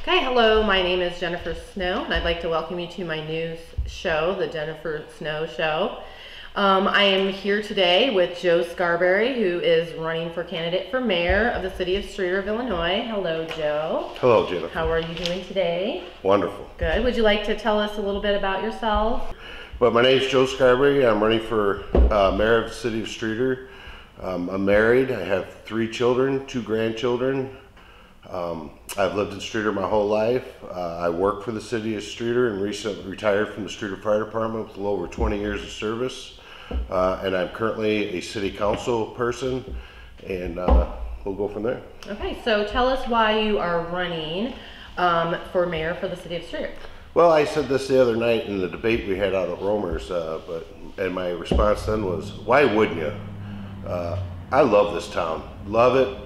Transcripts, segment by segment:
Okay, hello, my name is Jennifer Snow, and I'd like to welcome you to my new show, The Jennifer Snow Show. I am here today with Joe Scarbeary, who is running for candidate for mayor of the city of Streator of Illinois. Hello, Joe. Hello, Jennifer. How are you doing today? Wonderful. Good. Would you like to tell us a little bit about yourself? Well, my name is Joe Scarbeary. I'm running for mayor of the city of Streator. I'm married. I have 3 children, 2 grandchildren. I've lived in Streator my whole life. I work for the city of Streator and recently retired from the Streator Fire Department with a little over 20 years of service. And I'm currently a city council person, and we'll go from there. Okay, so tell us why you are running for mayor for the city of Streator. Well, I said this the other night in the debate we had out at Romer's, and my response then was, why wouldn't you? I love this town, love it.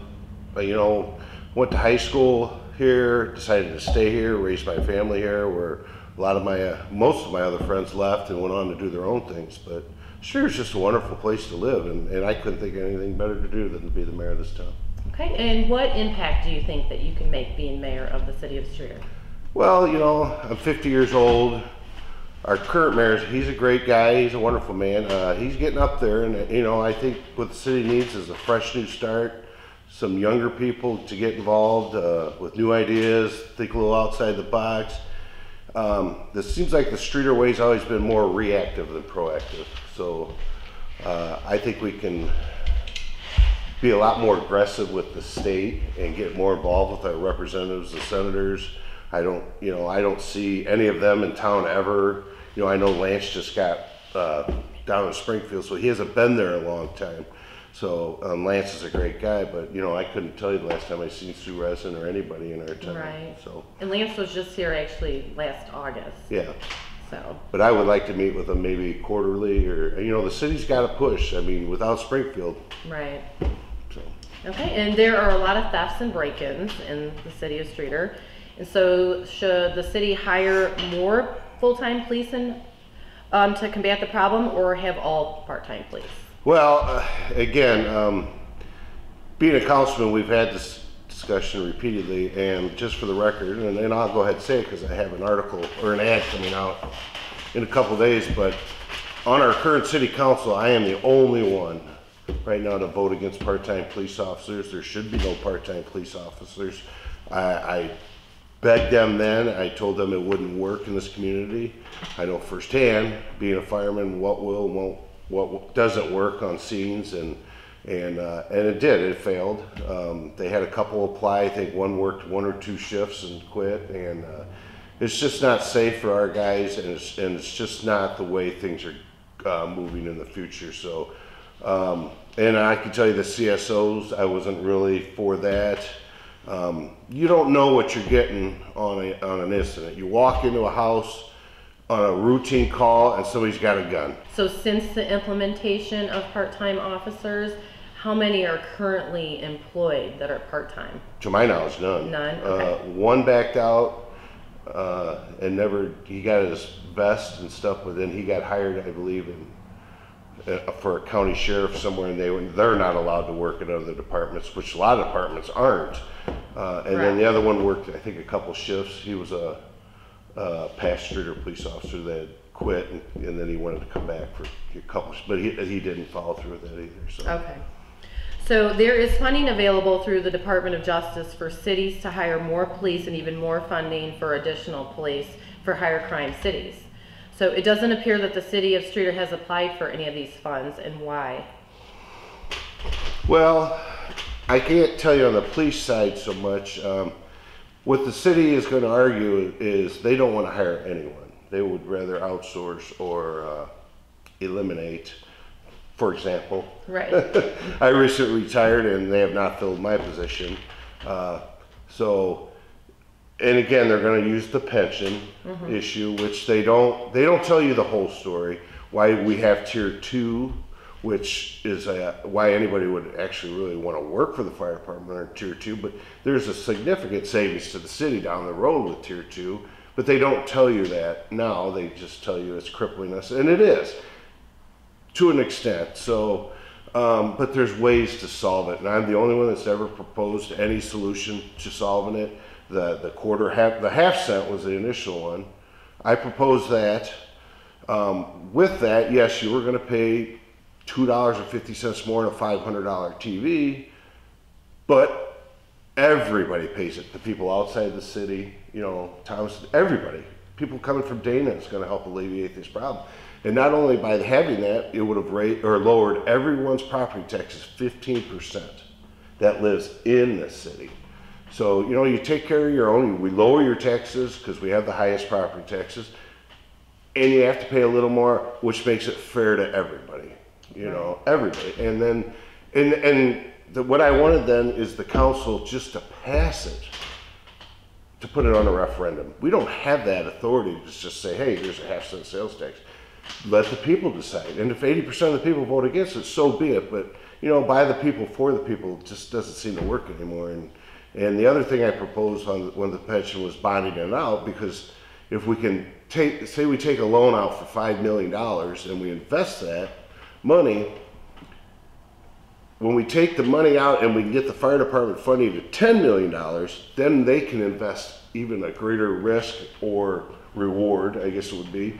You know, went to high school here, decided to stay here, raised my family here, where a lot of my, most of my other friends left and went on to do their own things. But Streator's just a wonderful place to live, and I couldn't think of anything better to do than to be the mayor of this town. Okay, and what impact do you think that you can make being mayor of the city of Streator? Well, you know, I'm 50 years old. Our current mayor, he's a great guy. He's a wonderful man. He's getting up there, and you know, I think what the city needs is a fresh new start. Some younger people to get involved with new ideas, think a little outside the box. This seems like the Streator way's always been more reactive than proactive. So I think we can be a lot more aggressive with the state and get more involved with our representatives and senators. I don't see any of them in town ever. You know, I know Lance just got down in Springfield, so he hasn't been there a long time. So Lance is a great guy, but you know, I couldn't tell you the last time I seen Sue Resin or anybody in our town. Right. So. And Lance was just here actually last August. Yeah. So. But I would like to meet with him maybe quarterly, or you know, the city's got to push. I mean, without Springfield. Right. So. Okay, and there are a lot of thefts and break-ins in the city of Streator, and so should the city hire more full-time policemen to combat the problem, or have all part-time police? Well, again, being a councilman, we've had this discussion repeatedly, and just for the record, and I'll go ahead and say it because I have an article or an ad coming out in a couple of days, but on our current city council, I am the only one right now to vote against part-time police officers. There should be no part-time police officers. I begged them then. I told them it wouldn't work in this community. I know firsthand, being a fireman, what will and won't, what doesn't work on scenes, and it did. It failed. They had a couple apply. I think one worked 1 or 2 shifts and quit, and it's just not safe for our guys, and it's just not the way things are moving in the future. So, and I can tell you the CSOs, I wasn't really for that. You don't know what you're getting on an incident. You walk into a house on a routine call and somebody's got a gun. So since the implementation of part-time officers, how many are currently employed that are part-time? To my knowledge, none. None? Okay. One backed out and never, he got his vest and stuff, but then he got hired, I believe, for a county sheriff somewhere, and they're not allowed to work at other departments, which a lot of departments aren't. And then the other one worked, I think, a couple shifts. He was a past Streator police officer that had quit, and then he wanted to come back for a couple, but he didn't follow through with that either. So. Okay. So there is funding available through the Department of Justice for cities to hire more police, and even more funding for additional police for higher crime cities. So it doesn't appear that the city of Streator has applied for any of these funds, and why? Well, I can't tell you on the police side so much. What the city is going to argue is they don't want to hire anyone. They would rather outsource or eliminate, for example. Right. I recently retired and they have not filled my position. And again, they're going to use the pension issue, which they don't tell you the whole story. Why we have tier 2, which is why anybody would actually really want to work for the fire department or tier 2. But there's a significant savings to the city down the road with tier 2. But they don't tell you that now. They just tell you it's crippling us, and it is to an extent. So, but there's ways to solve it, and I'm the only one that's ever proposed any solution to solving it. the half cent was the initial one. I proposed that. With that, yes, you were going to pay $2.50 more on a $500 TV, but everybody pays it. The people outside the city, you know, towns, everybody. People coming from Dana is going to help alleviate this problem. And not only by having that, it would have lowered everyone's property taxes 15% that lives in the city. So, you know, you take care of your own, we lower your taxes because we have the highest property taxes, and you have to pay a little more, which makes it fair to everybody, you know, everybody. And then, what I wanted then is the council just to pass it, to put it on a referendum. We don't have that authority to just say, hey, here's a half-cent sales tax. Let the people decide. And if 80% of the people vote against it, so be it. But, you know, by the people, for the people, just doesn't seem to work anymore. And the other thing I proposed when the pension was bonding it out, because if we can say we take a loan out for $5 million and we invest that money, when we take the money out and we can get the fire department funding to $10 million, then they can invest even a greater risk or reward, I guess it would be,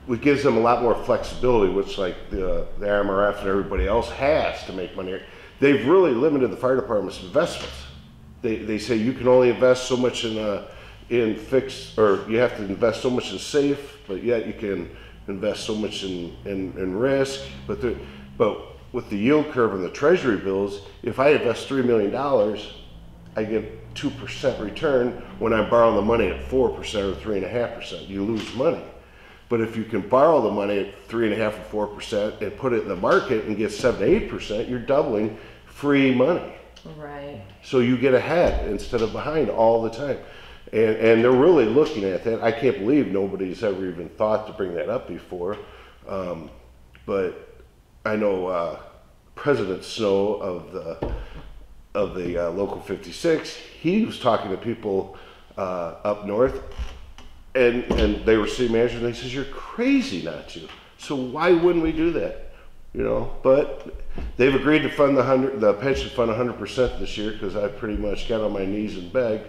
which gives them a lot more flexibility, which like the MRF and everybody else has to make money. They've really limited the fire department's investments. They say you can only invest so much in fixed, or you have to invest so much in safe, but yet you can invest so much in risk. But with the yield curve and the treasury bills, if I invest $3 million, I get 2% return when I borrow the money at 4% or 3.5%. You lose money. But if you can borrow the money at 3.5% or 4% and put it in the market and get 7 to 8%, you're doubling free money. Right. So you get ahead instead of behind all the time. And they're really looking at that. I can't believe nobody's ever even thought to bring that up before. But I know President Snow of the Local 56, he was talking to people up north, and they were city managers, and he says, you're crazy not to. So why wouldn't we do that? You know, but they've agreed to fund the pension fund 100% this year, because I pretty much got on my knees and begged.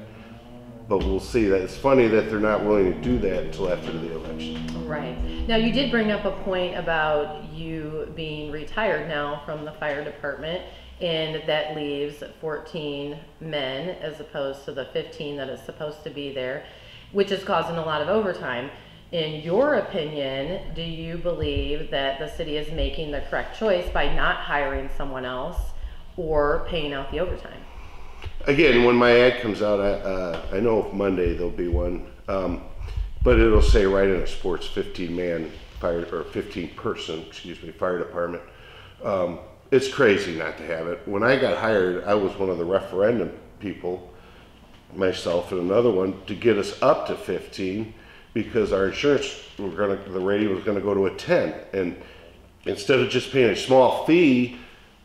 But we'll see. That it's funny that they're not willing to do that until after the election. Right. Now, you did bring up a point about you being retired now from the fire department, and that leaves 14 men as opposed to the 15 that is supposed to be there, which is causing a lot of overtime. In your opinion, do you believe that the city is making the correct choice by not hiring someone else or paying out the overtime? Again, when my ad comes out, I know Monday there'll be one, but it'll say right in a sports 15-man fire, or 15-person, fire department. It's crazy not to have it. When I got hired, I was one of the referendum people, myself and another one, to get us up to 15, because our insurance, the rating was gonna go to a 10. And instead of just paying a small fee,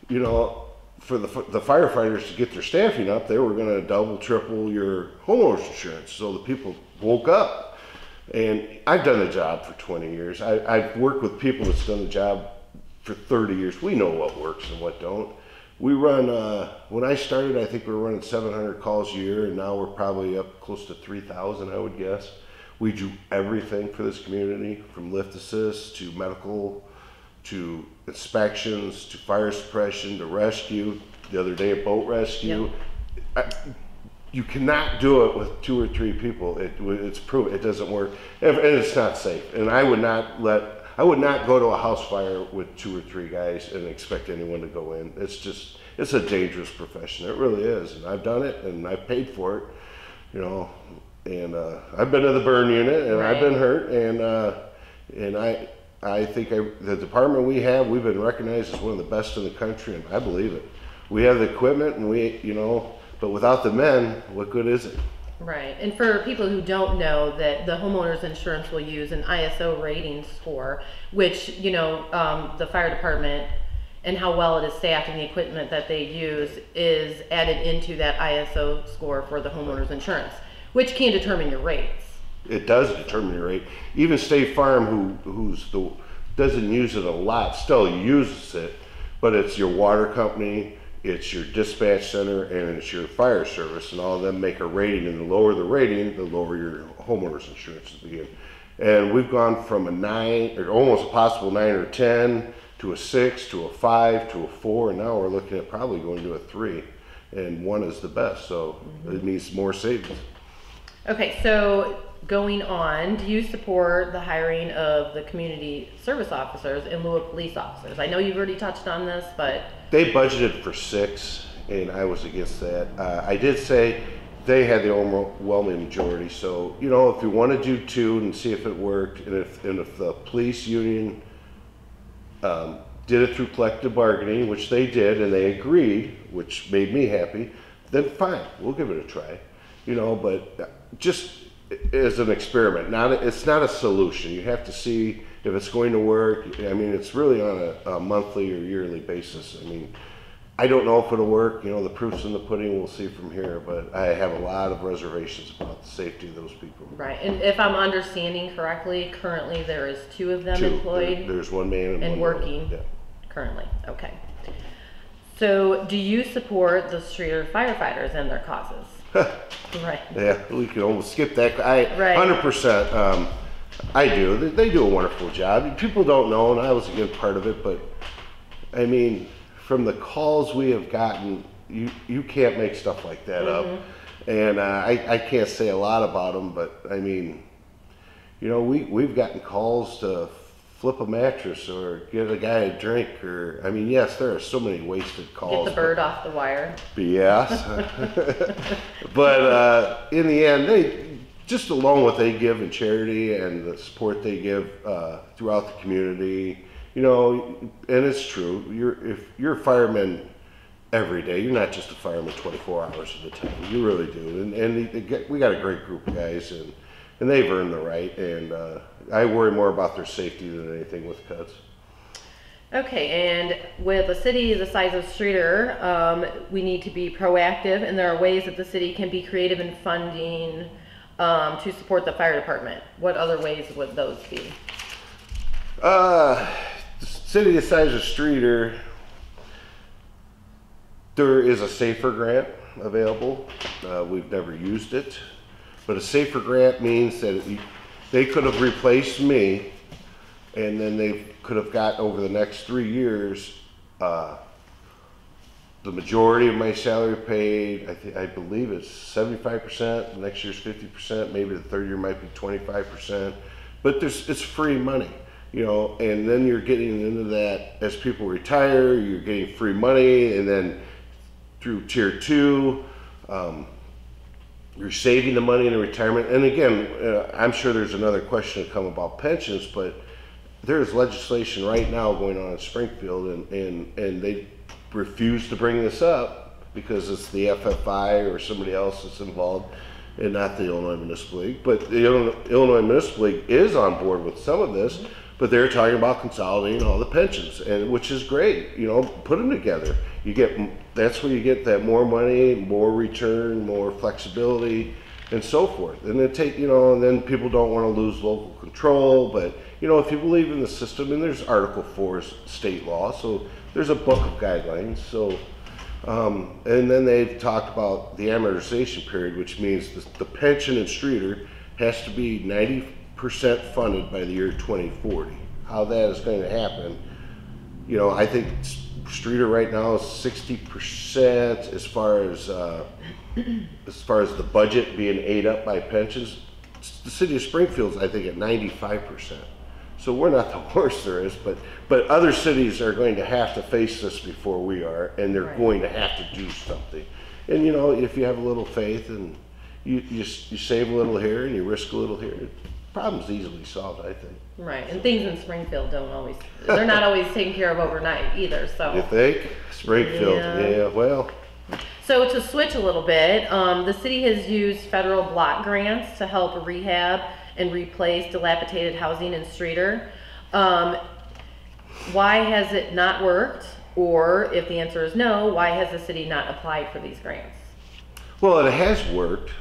you know, for the firefighters to get their staffing up, they were going to double, triple your homeowner's insurance. So the people woke up. And I've done the job for 20 years. I've worked with people that's done the job for 30 years. We know what works and what don't. We run, when I started, I think we were running 700 calls a year, and now we're probably up close to 3,000, I would guess. We do everything for this community, from lift assist to medical, to inspections, to fire suppression, to rescue. The other day, a boat rescue. Yep. You cannot do it with 2 or 3 people. It's proven it doesn't work, and it's not safe. And I would not go to a house fire with 2 or 3 guys and expect anyone to go in. It's a dangerous profession. It really is. And I've done it, and I've paid for it, you know. And I've been to the burn unit, and right. I've been hurt, and I think the department we've been recognized as one of the best in the country, and I believe it. We have the equipment, and but without the men, what good is it? Right. And for people who don't know, that the homeowner's insurance will use an ISO rating score, which, you know, the fire department and how well it is staffed and the equipment that they use is added into that ISO score for the homeowner's insurance, which can determine your rates. It does determine your rate. Even State Farm, doesn't use it a lot, still uses it, but it's your water company, it's your dispatch center, and it's your fire service, and all of them make a rating, and the lower the rating, the lower your homeowner's insurance is begin. And we've gone from a 9, or almost a possible 9 or 10, to a 6, to a 5, to a 4, and now we're looking at probably going to a 3, and 1 is the best, so it means more savings. Okay, so going on, do you support the hiring of the community service officers in lieu of police officers? I know you've already touched on this, but... They budgeted for 6, and I was against that. I did say they had the overwhelming majority, so, you know, if you want to do 2 and see if it worked, and if the police union did it through collective bargaining, which they did, and they agreed, which made me happy, then fine, we'll give it a try. You know, but just as an experiment, it's not a solution. You have to see if it's going to work. I mean, it's really on a monthly or yearly basis. I mean, I don't know if it'll work. You know, the proof's in the pudding. We'll see from here. But I have a lot of reservations about the safety of those people. Right. And if I'm understanding correctly, currently there is 2 of them 2. Employed. There's 1 man and one working woman. Yeah. currently. Okay. So, do you support the Streator firefighters and their causes? Right. Yeah, we can almost skip that. Right. 100%. I do. They do a wonderful job. People don't know, and I was a good part of it, but I mean, from the calls we have gotten, you can't make stuff like that up. And I can't say a lot about them, but I mean, you know, we've gotten calls to flip a mattress or get a guy a drink, or I mean, yes, there are so many wasted calls. Get the bird off the wire. Yes. But in the end, they just alone what they give in charity and the support they give throughout the community, you know, and it's true. If you're a fireman every day, you're not just a fireman 24 hours at a time. You really do. And we got a great group of guys, and they've earned the right. And I worry more about their safety than anything with cuts. Okay, and with a city the size of Streator, we need to be proactive, and there are ways that the city can be creative in funding to support the fire department. What other ways would those be? The city the size of Streator, there is a SAFER grant available. We've never used it, but a SAFER grant means that they could have replaced me, and then they could have got over the next 3 years the majority of my salary paid. I believe it's 75%. The next year's 50%. Maybe the third year might be 25%. But it's free money, you know. And then you're getting into that as people retire. You're getting free money, and then through tier 2. You're saving the money in the retirement. And again, I'm sure there's another question to come about pensions, but there's legislation right now going on in Springfield, and they refuse to bring this up because it's the FFI or somebody else that's involved, and not the Illinois Municipal League. But the Illinois Municipal League is on board with some of this, but they're talking about consolidating all the pensions, and which is great. You know, put them together. That's where you get that more money, more return, more flexibility, and so forth. And and then people don't want to lose local control. But you know, if you believe in the system, and there's Article 4 state law, so there's a book of guidelines. So, and then they've talked about the amortization period, which means the pension in Streator has to be 90% funded by the year 2040. How that is going to happen, you know, I think Streator right now is 60% as far as the budget being ate up by pensions. The city of Springfield's, I think, at 95%. So we're not the worst there is, but other cities are going to have to face this before we are, and they're going to have to do something. And you know, if you have a little faith and you save a little here and you risk a little here, problem's easily solved, I think. Right, and things in Springfield they're not always taken care of overnight either, so. You think? Springfield, yeah, well. So to switch a little bit, the city has used federal block grants to help rehab and replace dilapidated housing in Streator. Why has it not worked? Or if the answer is no, why has the city not applied for these grants? Well, it has worked,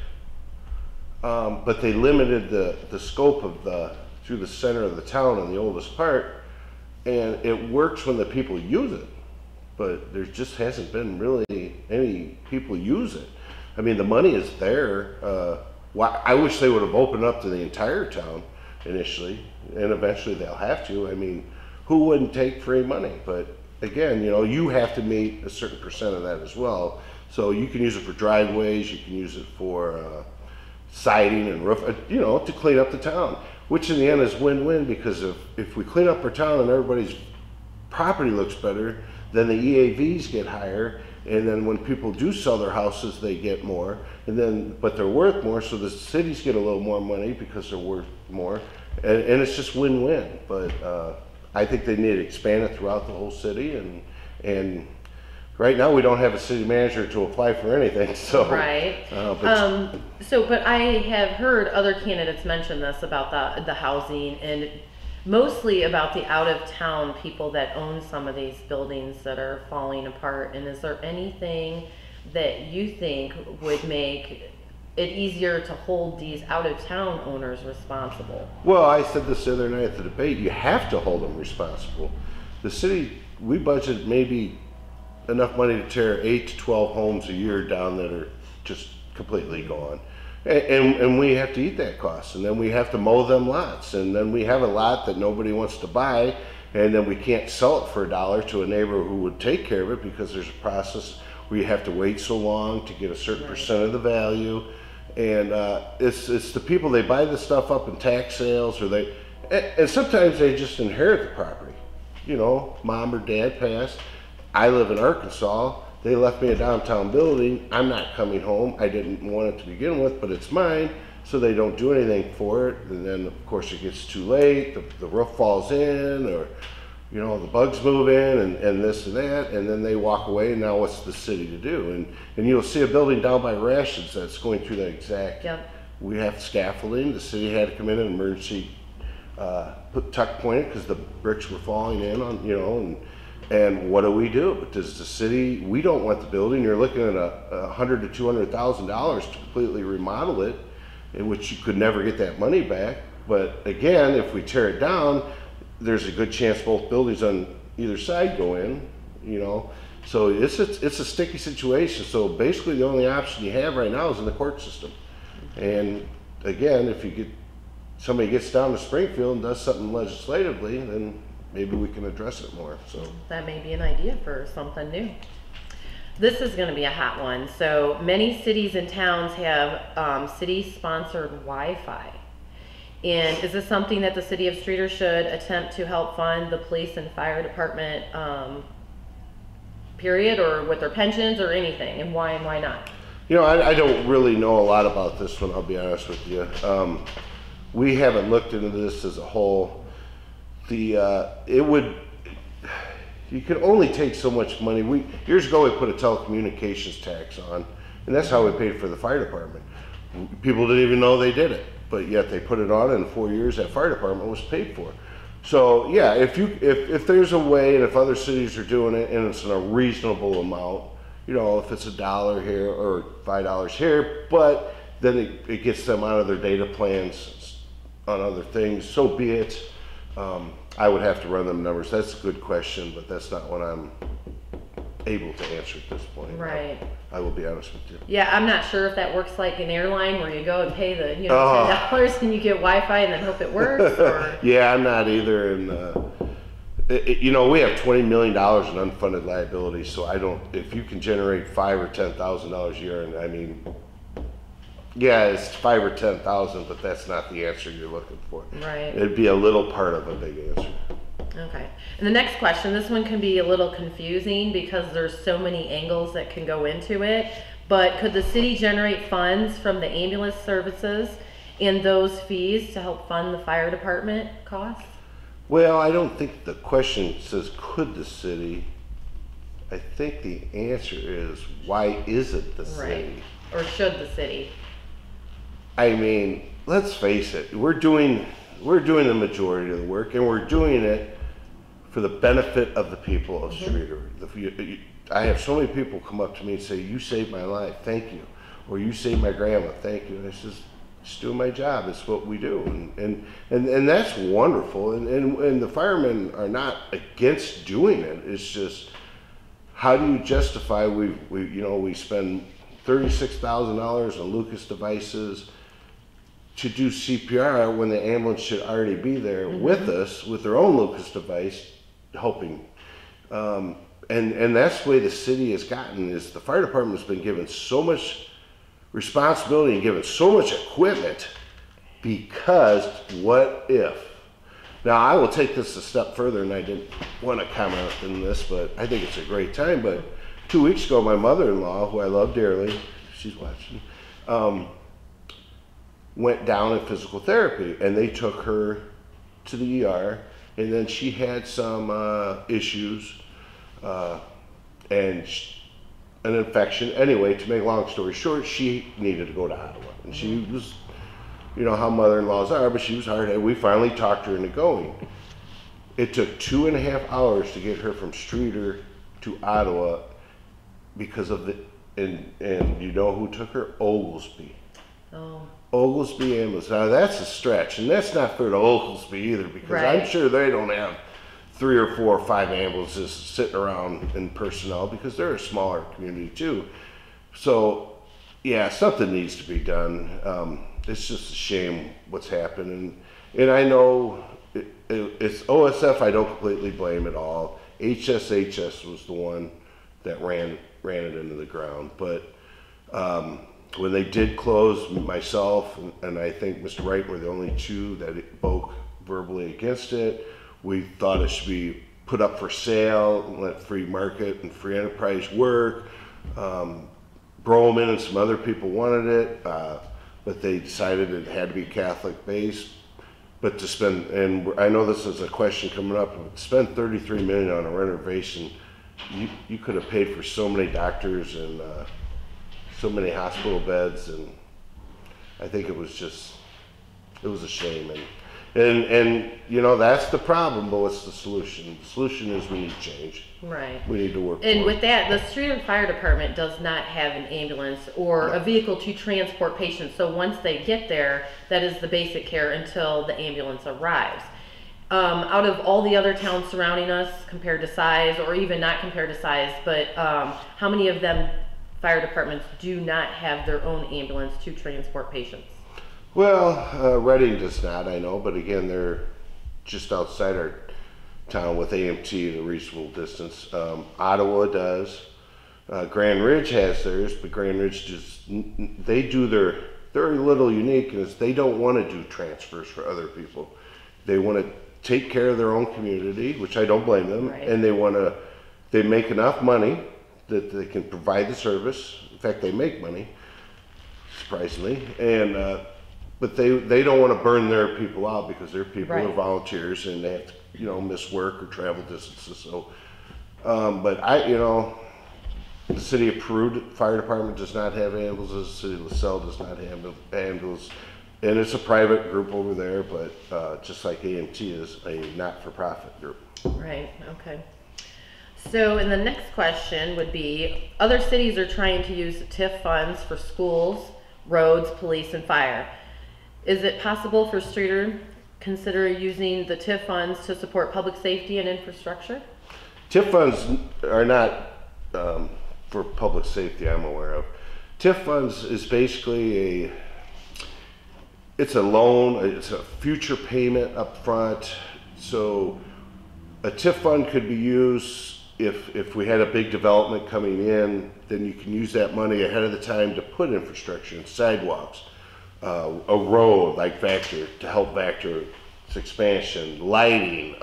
but they limited the scope of through the center of the town in the oldest part, and it works when the people use it. but there just hasn't been really any people use it. I mean, the money is there. I wish they would have opened up to the entire town initially, and eventually they'll have to. I mean, who wouldn't take free money? But again, you know, you have to meet a certain percent of that as well. So you can use it for driveways, you can use it for siding and roof, you know, to clean up the town, which in the end is win-win, because if we clean up our town and everybody's property looks better, then the EAVs get higher, and then when people do sell their houses, they get more, and then, but they're worth more, so the cities get a little more money because they're worth more, and it's just win-win. But I think they need to expand it throughout the whole city, and right now we don't have a city manager to apply for anything, so. Right. But I have heard other candidates mention this about the housing, and mostly about the out-of-town people that own some of these buildings that are falling apart. And is there anything that you think would make it easier to hold these out-of-town owners responsible? Well, I said this the other night at the debate, you have to hold them responsible. The city, we budget maybe enough money to tear 8 to 12 homes a year down that are just completely gone. And we have to eat that cost, and then we have to mow them lots, and then we have a lot that nobody wants to buy, and then we can't sell it for $1 to a neighbor who would take care of it, because there's a process where you have to wait so long to get a certain percent of the value. And it's the people, they buy the stuff up in tax sales, or and sometimes they just inherit the property. You know, mom or dad passed. I live in Arkansas. They left me a downtown building. I'm not coming home. I didn't want it to begin with, but it's mine. So they don't do anything for it. And then of course it gets too late. The roof falls in, or, you know, the bugs move in, and this and that. And then they walk away, and now what's the city to do? And you'll see a building down by Rations that's going through that exact. Yep. We have scaffolding. The city had to come in and emergency tuck point it, because the bricks were falling in on, you know, and what do? But does the city, we don't want the building. You're looking at $100,000 to $200,000 to completely remodel it, in which you could never get that money back. But again, if we tear it down, there's a good chance both buildings on either side go in, you know. So it's a sticky situation. So basically the only option you have right now is in the court system. And again, if somebody gets down to Springfield and does something legislatively, then maybe we can address it more. So that may be an idea for something new. This is going to be a hot one. So many cities and towns have city-sponsored Wi-Fi. And is this something that the city of Streator should attempt to help fund the police and fire department, period, or with their pensions or anything? And why not? You know, I don't really know a lot about this one, I'll be honest with you. We haven't looked into this as a whole. You can only take so much money. Years ago we put a telecommunications tax on, and that's how we paid for the fire department. People didn't even know they did it, but yet they put it on, and in 4 years that fire department was paid for. So yeah, if there's a way, and if other cities are doing it and it's in a reasonable amount, you know, if it's $1 here or $5 here, but then it gets them out of their data plans on other things, so be it. I would have to run them numbers. That's a good question, but that's not what I'm able to answer at this point. Right. I will be honest with you. Yeah, I'm not sure if that works like an airline where you go and pay the $10 and you get Wi-Fi and then hope it works. Or... Yeah, I'm not either. And you know, we have $20 million in unfunded liabilities, so I don't. If you can generate $5,000 or $10,000 a year, and I mean. Yeah, it's 5 or 10,000, but that's not the answer you're looking for. Right. It'd be a little part of a big answer. Okay. And the next question, this one can be a little confusing because there's so many angles that can go into it, but could the city generate funds from the ambulance services and those fees to help fund the fire department costs? Well, I don't think the question says could the city. I think the answer is why is it the city? Right. Or should the city? I mean, let's face it, we're doing the majority of the work, and we're doing it for the benefit of the people of Streator. I have so many people come up to me and say, you saved my life, thank you. Or you saved my grandma, thank you. And I says, just doing my job, it's what we do. And that's wonderful. And the firemen are not against doing it. It's just, how do you justify we spend $36,000 on Lucas devices to do CPR when the ambulance should already be there with us with their own Lucas device helping. And that's the way the city has gotten, is the fire department has been given so much responsibility and given so much equipment because what if? Now I will take this a step further, and I didn't want to comment on this, but I think it's a great time. But 2 weeks ago, my mother-in-law, who I love dearly, she's watching, went down in physical therapy, and they took her to the ER, and then she had some issues and an infection. Anyway, to make a long story short, she needed to go to Ottawa, and she was, you know how mother-in-laws are, but she was hard-headed. We finally talked her into going. It took 2.5 hours to get her from Streator to Ottawa because of the, and you know who took her? Oglesby. Oh. Oglesby ambulance. Now that's a stretch, and that's not fair to Oglesby either, because I'm sure they don't have 3 or 4 or 5 ambulances sitting around in personnel, because they're a smaller community too. So yeah, something needs to be done. It's just a shame what's happened, and I know it's OSF. I don't completely blame it all. HSHS was the one that ran it into the ground, but when they did close, myself and I think Mr. Wright were the only 2 that spoke verbally against it. We thought it should be put up for sale and let free market and free enterprise work. Broman and some other people wanted it, but they decided it had to be Catholic based. But to spend, and I know this is a question coming up, but to spend $33 million on a renovation, you could have paid for so many doctors and so many hospital beds, and I think it was a shame. And you know, that's the problem, but what's the solution? The solution is we need change. Right. We need to work. And with that, the Streator Fire Department does not have an ambulance or a vehicle to transport patients. So once they get there, that is the basic care until the ambulance arrives. Out of all the other towns surrounding us, compared to size, or even not compared to size, but how many of them fire departments do not have their own ambulance to transport patients? Well, Reading does not, I know, but again, they're just outside our town with AMT at a reasonable distance. Ottawa does. Grand Ridge has theirs, but Grand Ridge they're a little unique, is they don't want to do transfers for other people. They want to take care of their own community, which I don't blame them, and they make enough money that they can provide the service. In fact, they make money, surprisingly, and but they don't want to burn their people out, because their people are volunteers and they have to, you know, miss work or travel distances. So, but the city of Peru Fire Department does not have ambulances. The city of LaSalle does not have ambulances, and it's a private group over there. But just like AMT is a not-for-profit group. Right. Okay. So, and the next question would be: other cities are trying to use TIF funds for schools, roads, police, and fire. Is it possible for Streator consider using the TIF funds to support public safety and infrastructure? TIF funds are not for public safety, I'm aware of. TIF funds is basically it's a loan, it's a future payment up front. So a TIF fund could be used if we had a big development coming in, then you can use that money ahead of the time to put infrastructure and sidewalks. A road like Vector to help Vector its expansion, lighting,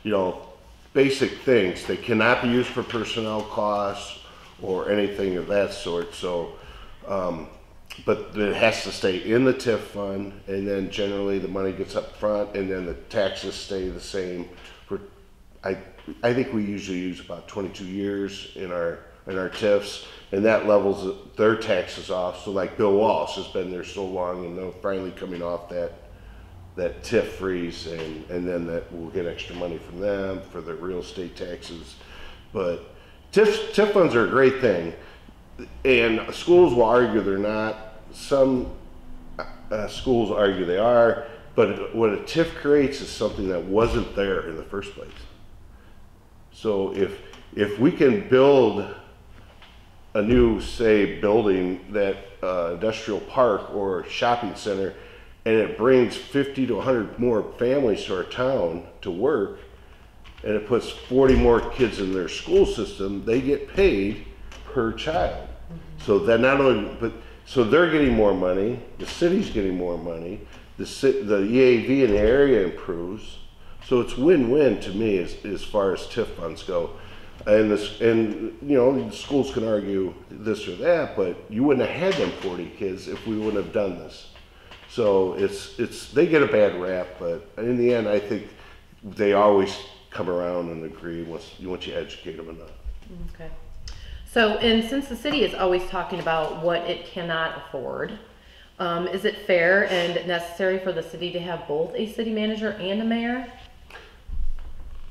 you know, basic things. They cannot be used for personnel costs or anything of that sort. So, but it has to stay in the TIF fund, and then generally the money gets up front, and then the taxes stay the same. For I think we usually use about 22 years in our TIFs, and that levels their taxes off. So like Bill Walsh has been there so long, and they're finally coming off that TIF freeze, and then that we'll get extra money from them for their real estate taxes. But TIF funds are a great thing, and schools will argue they're not. Some schools argue they are, but what a TIF creates is something that wasn't there in the first place. So if we can build a new, say, building, that industrial park or shopping center, and it brings 50 to 100 more families to our town to work, and it puts 40 more kids in their school system, they get paid per child. So that not only, but so they're getting more money, the city's getting more money, the EAV in the area improves. So it's win-win to me as far as TIF funds go. And the schools can argue this or that, but you wouldn't have had them 40 kids if we wouldn't have done this. So they get a bad rap, but in the end, I think they always come around and agree once you educate them enough. Okay. So, and since the city is always talking about what it cannot afford, is it fair and necessary for the city to have both a city manager and a mayor?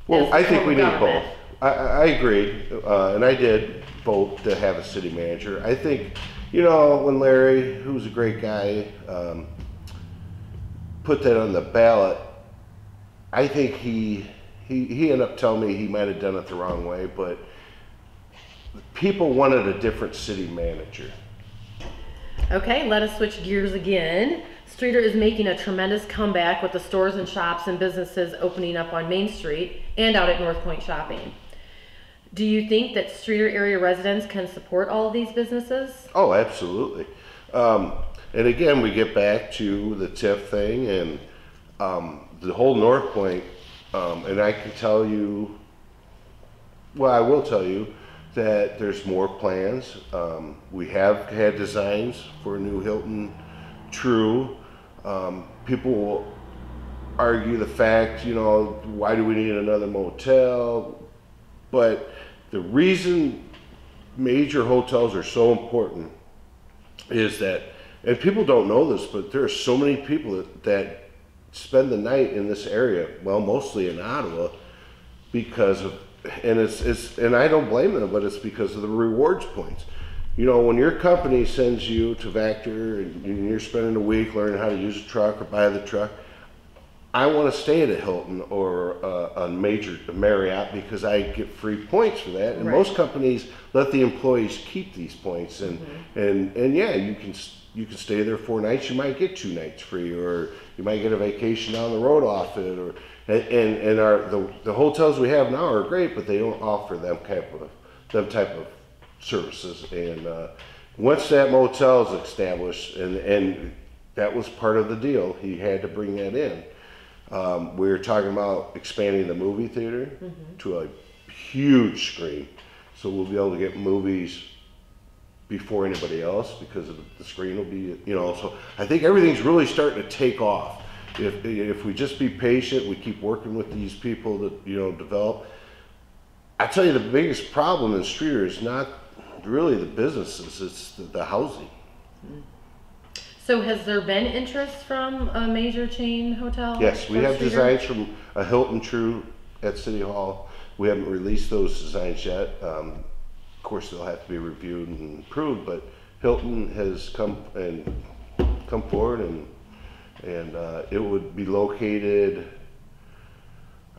Well, I think we need both. I agree, and I did vote to have a city manager. I think, when Larry, who's a great guy, put that on the ballot, I think he ended up telling me he might have done it the wrong way, but people wanted a different city manager. Okay, let us switch gears again. Streator is making a tremendous comeback with the stores and shops and businesses opening up on Main Street and out at North Point Shopping. Do you think that Streator area residents can support all of these businesses? Oh, absolutely. And again, we get back to the TIF thing and the whole North Point, and I can tell you, well, I will tell you that there's more plans. We have had designs for a new Hilton True. People will argue the fact, why do we need another motel? But the reason major hotels are so important is that, and people don't know this, but there are so many people that spend the night in this area, well, mostly in Ottawa, because of, and and I don't blame them, but it's because of the rewards points. When your company sends you to Vector and you're spending a week learning how to use a truck or buy the truck, I want to stay at a Hilton or a Marriott because I get free points for that. And most companies let the employees keep these points, and yeah, you can stay there 4 nights. You might get 2 nights free, or you might get a vacation down the road off it. Or the hotels we have now are great, but they don't offer them type of services. And once that motel is established, and that was part of the deal, he had to bring that in. We were talking about expanding the movie theater to a huge screen, so we'll be able to get movies before anybody else because of the screen will be, so I think everything's really starting to take off. If we just be patient, we keep working with these people that, develop. I tell you, the biggest problem in Streator is not really the businesses, it's the housing. So has there been interest from a major chain hotel? Yes, we have designs from a Hilton True at City Hall. We haven't released those designs yet. Of course, they'll have to be reviewed and approved, but Hilton has come forward, and it would be located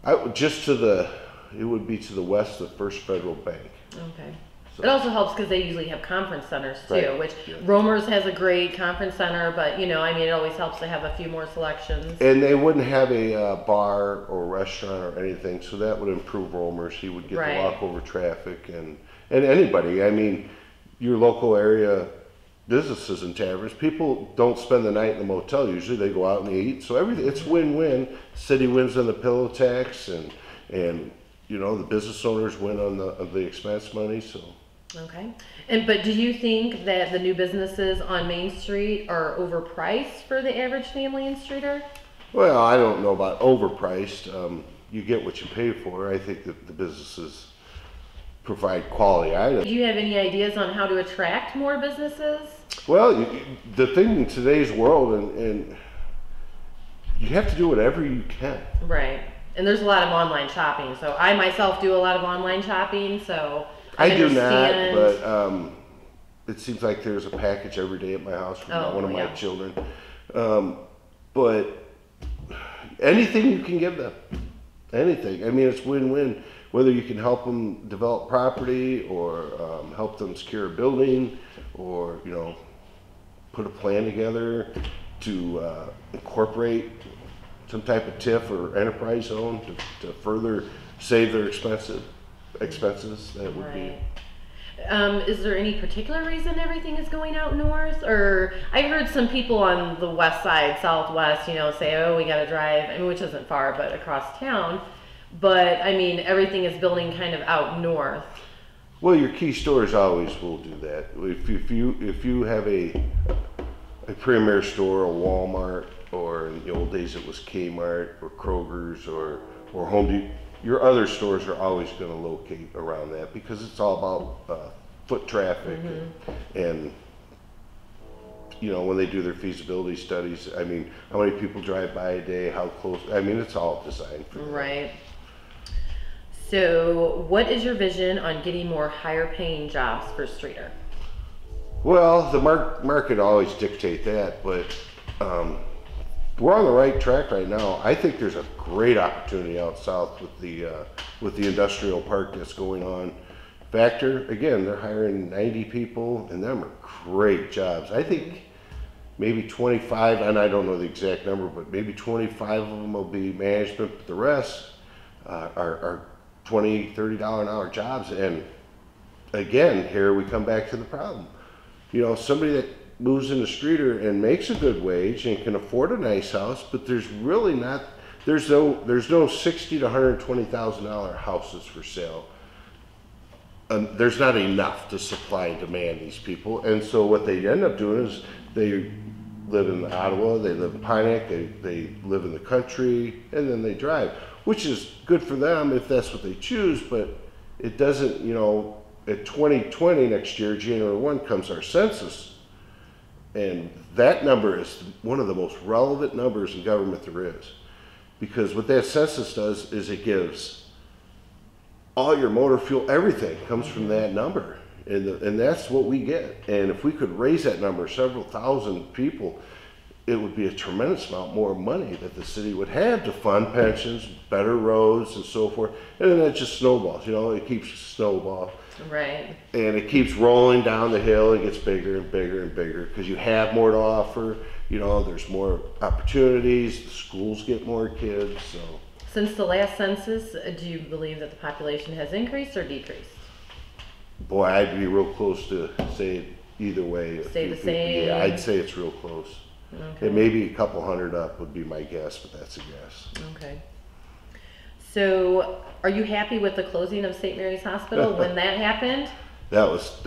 it would be to the west of First Federal Bank. Okay. So. It also helps because they usually have conference centers too, right. Which Romer's has a great conference center, but it always helps to have a few more selections. And they wouldn't have a bar or restaurant or anything, so that would improve Romer's. He would get the walkover traffic and anybody. Your local area businesses and taverns, people don't spend the night in the motel usually. They go out and eat, so it's win-win. City wins on the pillow tax, and the business owners win on the expense money. So. Okay. But do you think that the new businesses on Main Street are overpriced for the average family in Streator? Well, I don't know about overpriced. You get what you pay for. I think that the businesses provide quality items. Do you have any ideas on how to attract more businesses? Well, the thing in today's world, and you have to do whatever you can. Right. And there's a lot of online shopping. So I myself do a lot of online shopping, so I do not, but it seems like there's a package every day at my house from one of my children. But anything you can give them, anything. It's win-win. whether you can help them develop property or help them secure a building, or put a plan together to incorporate some type of TIF or enterprise zone to further save their expenses. That would be. Is there any particular reason everything is going out north? Or I've heard some people on the west side, southwest, say, oh, we got to drive, which isn't far, but across town. But I mean, everything is building kind of out north. Well, your key stores always will do that. If you have a premier store, a Walmart, or in the old days it was Kmart or Kroger's or Home Depot, your other stores are always going to locate around that, because it's all about foot traffic. And when they do their feasibility studies, I mean, how many people drive by a day, how close, I mean, it's all designed for that. Right. So what is your vision on getting more higher paying jobs for Streator? Well, the market always dictate that, but we're on the right track right now. I think there's a great opportunity out south with the industrial park that's going on. Factor, again, they're hiring 90 people, and them are great jobs. I think maybe 25, and I don't know the exact number, but maybe 25 of them will be management, but the rest are $20, $30 an hour jobs. And again, here we come back to the problem. Somebody that moves into Streator and makes a good wage and can afford a nice house, but there's really not, there's no $60,000 to $120,000 houses for sale. There's not enough to supply and demand these people, and so what they end up doing is they live in Ottawa, they live in Pontiac, they live in the country, and then they drive, which is good for them if that's what they choose, but it doesn't, at 2020 next year, January 1 comes our census, and that number is one of the most relevant numbers in government there is, because what that census does is it gives all your motor fuel, everything comes from that number, and that's what we get. And if we could raise that number several thousand people, it would be a tremendous amount more money that the city would have to fund pensions, better roads, and so forth. And then it just snowballs, it keeps snowball. Right. And it keeps rolling down the hill. It gets bigger and bigger and bigger because you have more to offer. There's more opportunities. The schools get more kids. So. Since the last census, do you believe that the population has increased or decreased? Boy, I'd be real close to say it either way. Stay the same? Yeah, I'd say it's real close. Okay. And maybe a couple hundred up would be my guess, but that's a guess. Okay. So, are you happy with the closing of St. Mary's Hospital when that happened? That was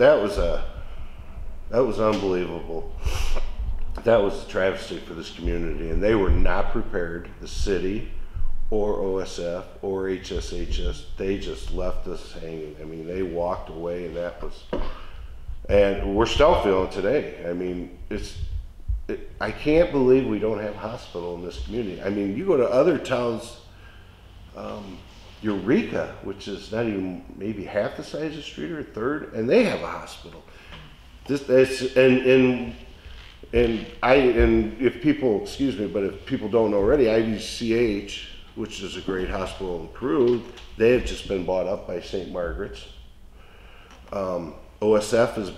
unbelievable. That was a travesty for this community, and they were not prepared. The city, or OSF, or HSHS, they just left us hanging. I mean, they walked away, and we're still feeling today. I mean, I can't believe we don't have a hospital in this community. I mean, you go to other towns, Eureka, which is not even maybe half the size of Streator, a third, and they have a hospital. If people don't know already, IVCH, which is a great hospital in Peru, they have just been bought up by St. Margaret's. OSF has,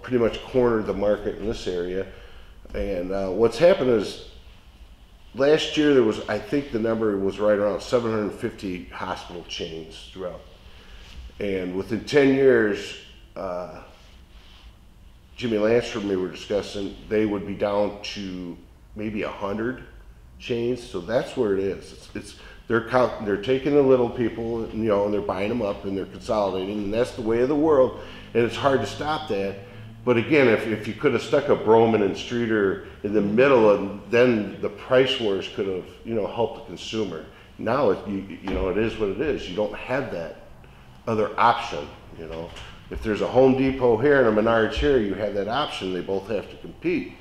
pretty much cornered the market in this area. And what's happened is, last year there was, I think the number was right around 750 hospital chains throughout. And within 10 years, Jimmy Lance and me were discussing, they would be down to maybe 100 chains. So that's where it is. They're taking the little people, and they're buying them up and they're consolidating, and that's the way of the world. And it's hard to stop that. But again, if you could have stuck a Broman and Streator in the middle, then the price wars could have, helped the consumer. Now, it is what it is. You don't have that other option, If there's a Home Depot here and a Menards here, you have that option. They both have to compete.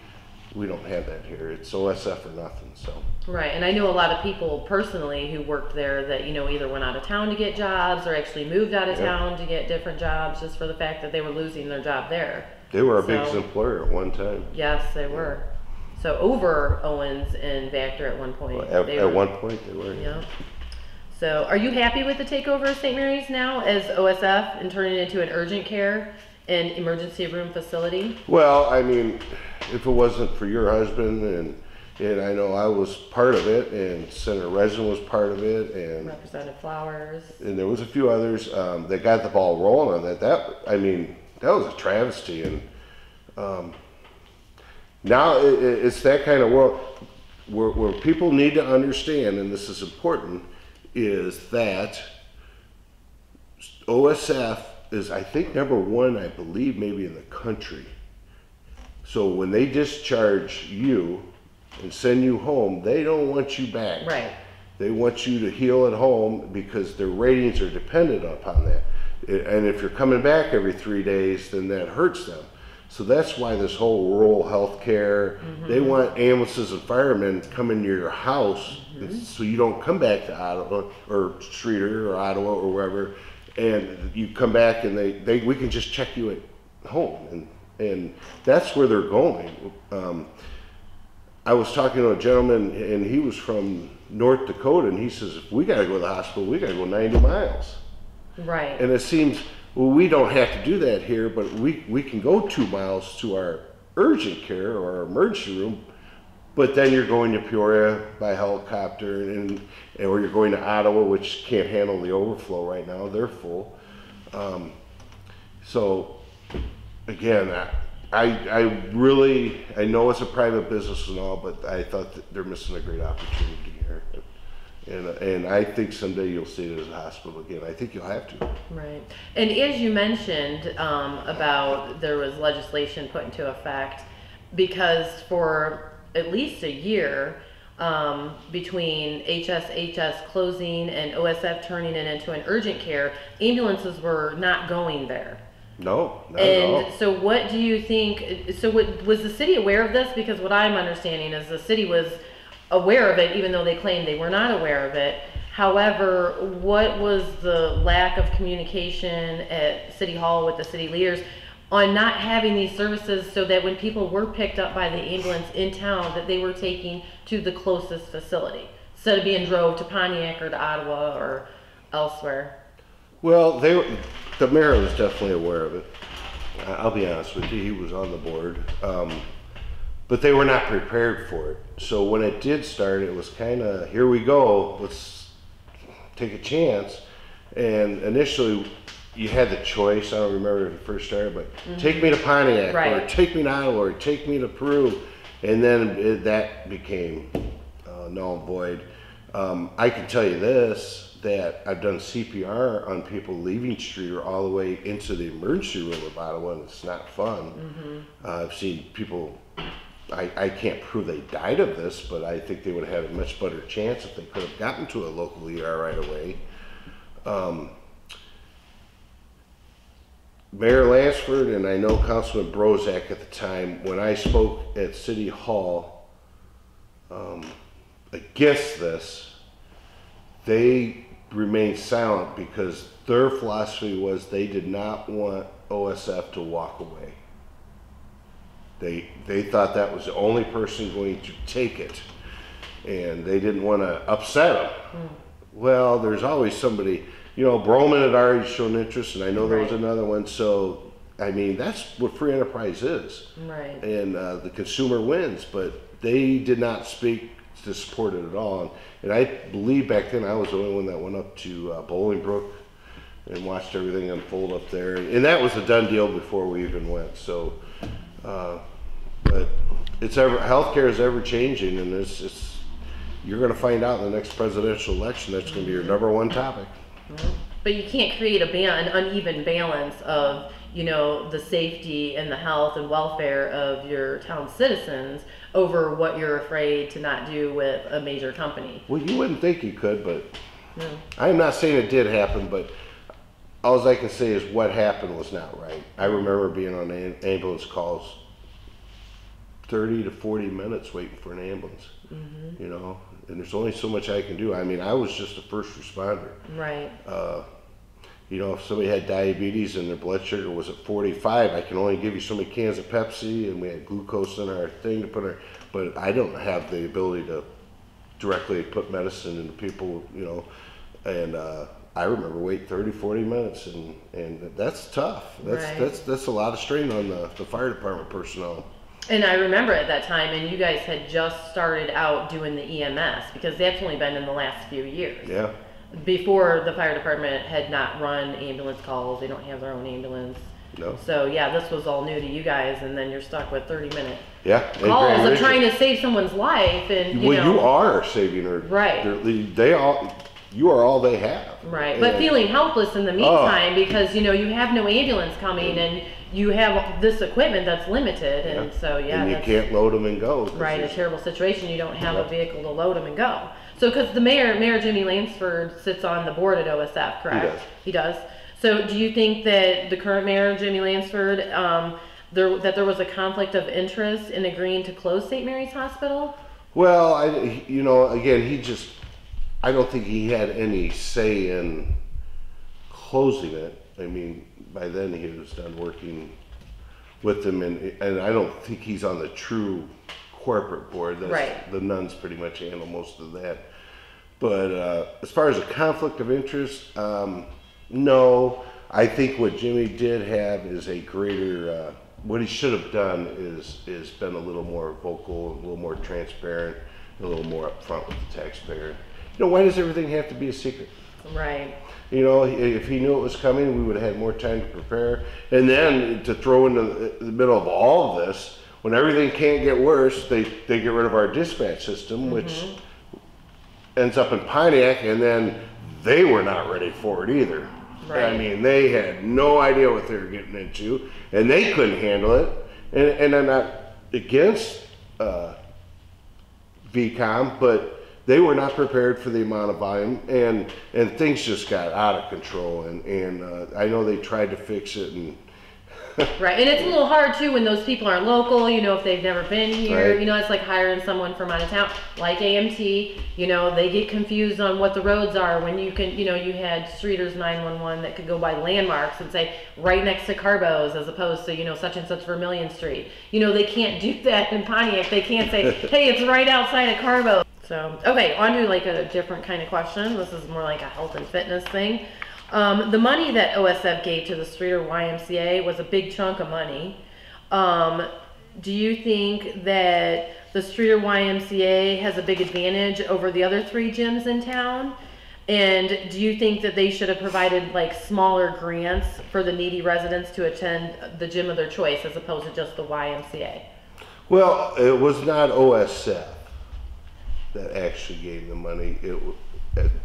We don't have that here. It's OSF or nothing, so. Right, and I know a lot of people personally who worked there that, either went out of town to get jobs or actually moved out of town to get different jobs just for the fact that they were losing their job there. They were our biggest employer at one time. Yes, they were. So over Owens and Vactor at one point. At one point they were. Yeah. So are you happy with the takeover of St. Mary's now as OSF and turning it into an urgent care and emergency room facility? Well, I mean, if it wasn't for your husband and I know I was part of it, and Senator Resin was part of it, and Representative Flowers. And there was a few others that got the ball rolling on that. I mean, that was a travesty. And now it's that kind of world where people need to understand, and this is important, is that OSF is, I think, #1, I believe, maybe in the country. So when they discharge you and send you home, they don't want you back. Right. They want you to heal at home because their ratings are dependent upon that. And if you're coming back every 3 days, then that hurts them. So that's why this whole rural health care, they want ambulances and firemen coming to your house so you don't come back to Ottawa or Streator or Ottawa or wherever, and you come back and we can just check you at home. And that's where they're going. I was talking to a gentleman, and he was from North Dakota, and he says, if we got to go to the hospital, we got to go 90 miles. Right. And it seems, well, we don't have to do that here, but we can go 2 miles to our urgent care or our emergency room, but then you're going to Peoria by helicopter, or you're going to Ottawa, which can't handle the overflow right now. They're full. So, again, I know it's a private business and all, but I thought that they're missing a great opportunity here. And I think someday you'll see it as a hospital again. I think you'll have to. Right. And as you mentioned about there was legislation put into effect because for at least a year between HSHS closing and OSF turning it into an urgent care, ambulances were not going there. No, not at all. And so what do you think, was the city aware of this? Because what I'm understanding is the city was aware of it, even though they claimed they were not aware of it. However, what was the lack of communication at City Hall with the city leaders on not having these services so that when people were picked up by the ambulance in town, that they were taking to the closest facility instead of being drove to Pontiac or to Ottawa or elsewhere? Well, the mayor was definitely aware of it. I'll be honest with you, he was on the board. But they were not prepared for it. So when it did start, it was kind of, here we go, let's take a chance. And initially, you had the choice, I don't remember when it first started, but take me to Pontiac, or take me to Ottawa, or take me to Peru. And then that became null and void. I can tell you this, that I've done CPR on people leaving Streator all the way into the emergency room of Ottawa, and it's not fun. I've seen people, I can't prove they died of this, but I think they would have had a much better chance if they could have gotten to a local ER right away. Mayor Lansford and I know Councilman Brozak at the time, when I spoke at City Hall against this, they remained silent because their philosophy was they did not want OSF to walk away. They thought that was the only person going to take it, and they didn't want to upset them. Well, there's always somebody, you know, Broman had already shown interest, and I know there was another one. So, I mean, that's what free enterprise is. Right. And the consumer wins, but they did not speak to support it at all. And I believe back then I was the only one that went up to Bolingbrook and watched everything unfold up there. And that was a done deal before we even went. So, but healthcare is ever changing, and you're going to find out in the next presidential election that's going to be your #1 topic. But you can't create an uneven balance of, you know, the safety and the health and welfare of your town citizens over what you're afraid to not do with a major company. Well, you wouldn't think you could, but I'm not saying it did happen, but all I can say is what happened was not right. I remember being on ambulance calls 30 to 40 minutes waiting for an ambulance, you know, and there's only so much I can do. I mean, I was just a first responder. Right. You know, if somebody had diabetes and their blood sugar was at 45, I can only give you so many cans of Pepsi, and we had glucose in our thing to put but I don't have the ability to directly put medicine into people, you know. And I remember waiting 30, 40 minutes, and that's tough. That's a lot of strain on the fire department personnel. And I remember at that time, and you guys had just started out doing the EMS, because that's only been in the last few years. Yeah. Before, the fire department had not run ambulance calls. They don't have their own ambulance. No. So yeah, this was all new to you guys, and then you're stuck with 30-minute calls of trying to save someone's life, and you are saving her. Right. You are all they have. Right. But feeling helpless in the meantime, because you have no ambulance coming, and you have this equipment that's limited, and so and you can't load them and go. Right. A terrible situation. You don't have a vehicle to load them and go. So, because the Mayor Jimmy Lansford sits on the board at OSF, correct? He does. So, do you think that the current Mayor Jimmy Lansford, that there was a conflict of interest in agreeing to close St. Mary's Hospital? Well, again, I don't think he had any say in closing it. I mean, by then he was done working with them, and I don't think he's on the true corporate board. That's, the nuns pretty much handle most of that. But as far as a conflict of interest, no. I think what Jimmy did have is a greater, what he should have done is been a little more vocal, a little more transparent, a little more upfront with the taxpayer. Why does everything have to be a secret? Right. If he knew it was coming, we would have had more time to prepare. And then to throw into the middle of all of this, when everything can't get worse, they get rid of our dispatch system, which ends up in Pontiac, and then they were not ready for it either. Right. I mean, they had no idea what they were getting into, and they couldn't handle it. And I'm not against VCOM, but they were not prepared for the amount of volume, and things just got out of control. And I know they tried to fix it, and right, and it's a little hard too when those people aren't local, if they've never been here. Right. It's like hiring someone from out of town, like AMT. They get confused on what the roads are when you can, you had Streator's 911 that could go by landmarks and say right next to Carbo's as opposed to, such and such Vermilion Street. They can't do that in Pontiac. They can't say, hey, it's right outside of Carbo. So, okay, on to like a different kind of question. This is more like a health and fitness thing. The money that OSF gave to the Streator YMCA was a big chunk of money. Do you think that the Streator YMCA has a big advantage over the other 3 gyms in town? And do you think that they should have provided like smaller grants for the needy residents to attend the gym of their choice as opposed to just the YMCA? Well, it was not OSF that actually gave the money.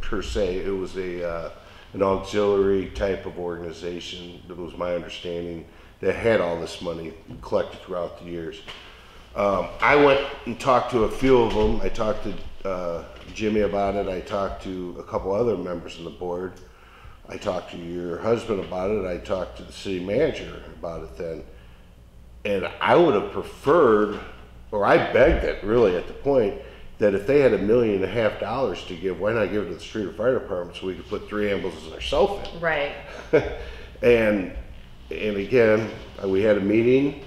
Per se, it was an auxiliary type of organization, that was my understanding, that had all this money collected throughout the years. I went and talked to a few of them. I talked to Jimmy about it. I talked to a couple other members of the board. I talked to your husband about it. I talked to the city manager about it then. And I would have preferred, or I begged it really at the point, that if they had $1.5 million to give, why not give it to the Streator Fire Department so we could put 3 ambulances ourselves in? Right. and again, we had a meeting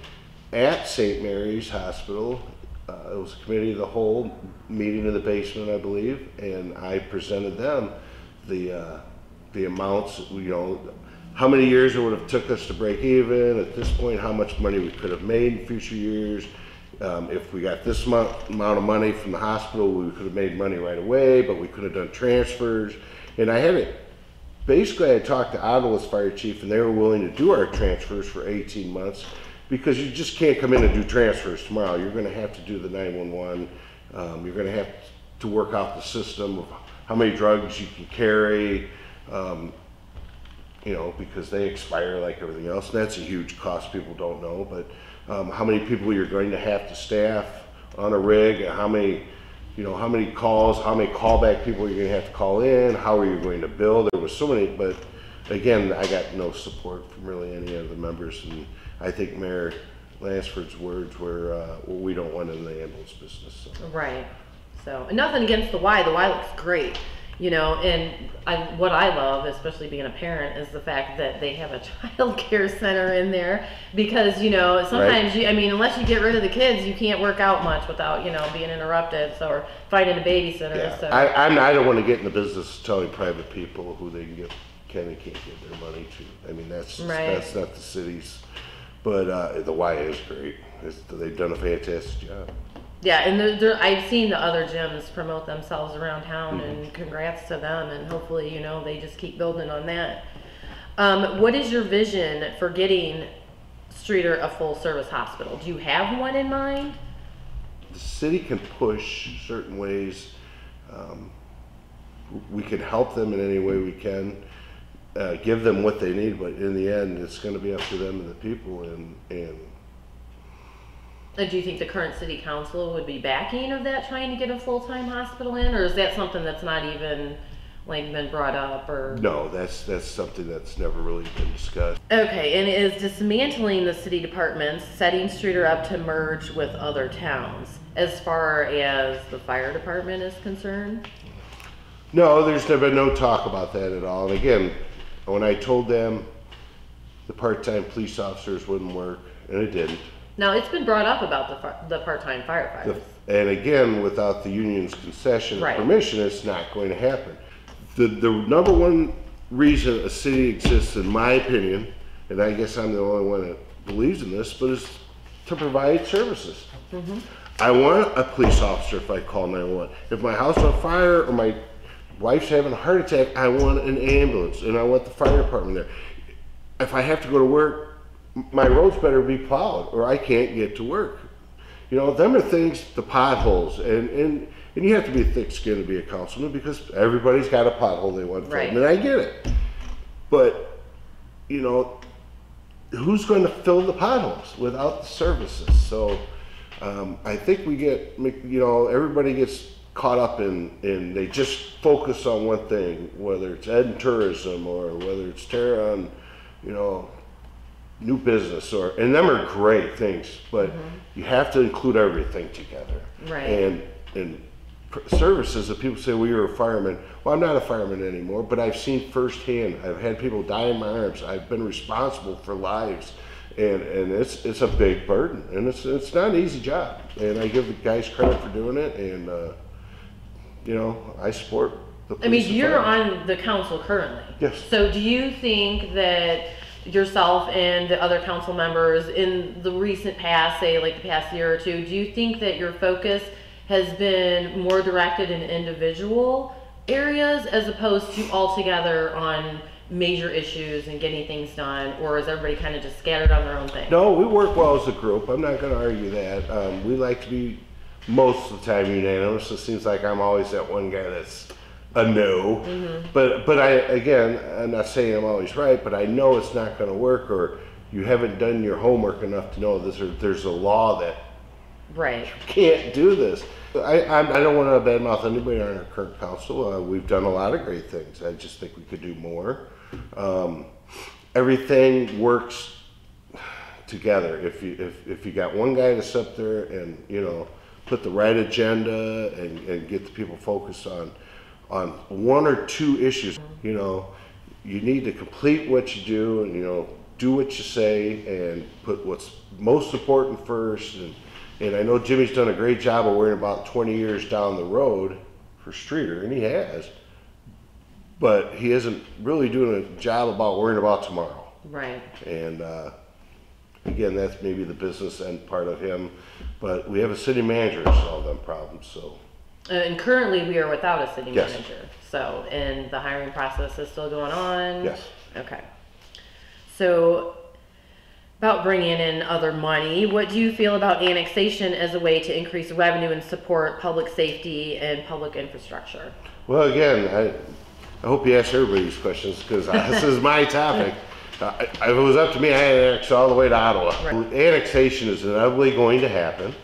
at St. Mary's Hospital. It was a committee of the whole meeting in the basement, I believe, and I presented them the amounts, how many years it would have took us to break even at this point, how much money we could have made in future years. If we got this amount of money from the hospital, we could have made money right away, but we could have done transfers. And I talked to Ottawa's fire chief, and they were willing to do our transfers for 18 months because you just can't come in and do transfers tomorrow. You're going to have to do the 911. You're going to have to work out the system of how many drugs you can carry, because they expire like everything else. And that's a huge cost people don't know, but how many people you're going to have to staff on a rig, and how many calls, how many callback people you're going to have to call in, how are you going to bill. There was so many, but again, I got no support from really any of the members, and I think Mayor Lansford's words were, we don't want in the ambulance business. So. Right. So, and nothing against the Y. The Y looks great. You know, and what I love, especially being a parent, is the fact that they have a child care center in there, because, you know, sometimes Right. I mean, unless you get rid of the kids, you can't work out much without, you know, being interrupted, so, or finding a babysitter. Yeah, So I don't want to get in the business of telling private people who they can and can't give their money to. I mean, that's not the city's, but the Y is great. They've done a fantastic job. yeah, and I've seen the other gyms promote themselves around town, and congrats to them, and hopefully, you know, they just keep building on that. What is your vision for getting Streator a full service hospital? Do you have one in mind? The city can push certain ways. We can help them in any way we can, give them what they need, but in the end, it's going to be up to them and the people. And Do you think the current city council would be backing of that, trying to get a full-time hospital in, or is that something that's not even like been brought up? Or no, that's something that's never really been discussed. okay, and is dismantling the city departments setting Streator up to merge with other towns as far as the fire department is concerned? No, there's been no talk about that at all. And again, when I told them the part-time police officers wouldn't work, and it didn't. Now, it's been brought up about the part-time firefighters. And again, without the union's concession or permission, it's not going to happen. The number one reason a city exists, in my opinion, and I guess I'm the only one that believes in this, but is to provide services. I want a police officer if I call 911. If my house is on fire or my wife's having a heart attack, I want an ambulance, and I want the fire department there. If I have to go to work, my roads better be plowed or I can't get to work. You know, them are things, the potholes, and you have to be thick-skinned to be a councilman because everybody's got a pothole they want filled, and I get it. But, you know, who's going to fill the potholes without the services? So I think we get, you know, everybody gets caught up in they just focus on one thing, whether it's ed and tourism or whether it's Terra on, you know, new business, and them are great things, but you have to include everything together. And services that people say, well, you're a fireman. Well, I'm not a fireman anymore, but I've seen firsthand. I've had people die in my arms. I've been responsible for lives, and it's a big burden, and it's not an easy job. And I give the guys credit for doing it, and you know, I support the police. I mean, you're on the council currently. Yes. So do you think that yourself and the other council members in the recent past, say like the past year or two, do you think that your focus has been more directed in individual areas as opposed to all together on major issues and getting things done, or is everybody kind of just scattered on their own thing? No, we work well as a group. I'm not going to argue that. We like to be most of the time unanimous. It seems like I'm always that one guy that's a no, but I'm not saying I'm always right, but I know it's not going to work, or you haven't done your homework enough to know this, or there's a law that you can't do this. I don't want to badmouth anybody on our current council. We've done a lot of great things. I just think we could do more. Everything works together. If you got one guy to sit there and, you know, put the right agenda and get the people focused on one or two issues, you know, you need to complete what you do, and, you know, do what you say and put what's most important first. And I know Jimmy's done a great job of worrying about 20 years down the road for Streator, and he has, but he isn't really doing a job about worrying about tomorrow. Right. And again, that's maybe the business end part of him, but we have a city manager to solve them problems, so. And currently we are without a city manager. So, and the hiring process is still going on? Yes. Okay. So, about bringing in other money, what do you feel about annexation as a way to increase revenue and support public safety and public infrastructure? Well, again, I hope you ask everybody these questions, because this is my topic. If it was up to me, I'd annex all the way to Ottawa. Right. Annexation is inevitably going to happen.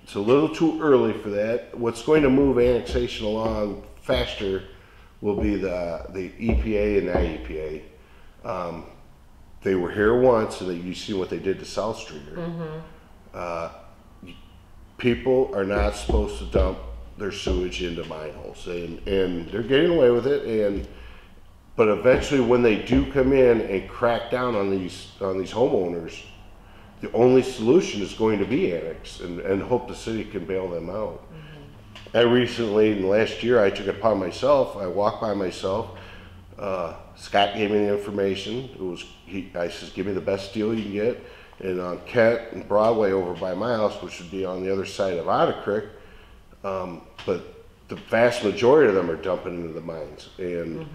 It's a little too early for that. What's going to move annexation along faster will be the EPA and the IEPA. They were here once, and you see what they did to South Streator. People are not supposed to dump their sewage into mine holes, and they're getting away with it. But eventually, when they do come in and crack down on these homeowners, the only solution is going to be annex, and hope the city can bail them out. I recently, in the last year, I took it upon myself. I walked by myself. Scott gave me the information. I says, give me the best deal you can get. And on Kent and Broadway over by my house, which would be on the other side of Otter Creek, but the vast majority of them are dumping into the mines. And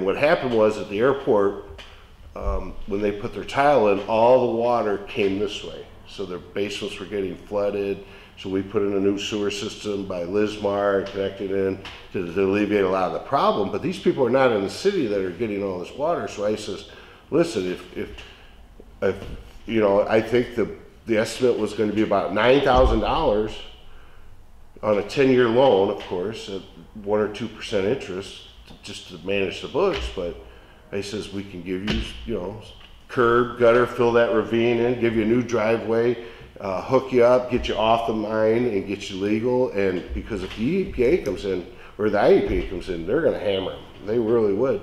what happened was at the airport, when they put their tile in, all the water came this way. So their basements were getting flooded. So we put in a new sewer system by Lismar and connected in to alleviate a lot of the problem. But these people are not in the city that are getting all this water. So I says, listen, if you know, I think the estimate was going to be about $9,000 on a 10-year loan, of course, at 1 or 2% interest, just to manage the books. But I says, we can give you, you know, curb, gutter, fill that ravine in, give you a new driveway, hook you up, get you off the mine, and get you legal. And because if the EPA comes in, or the IEPA comes in, they're going to hammer them. They really would.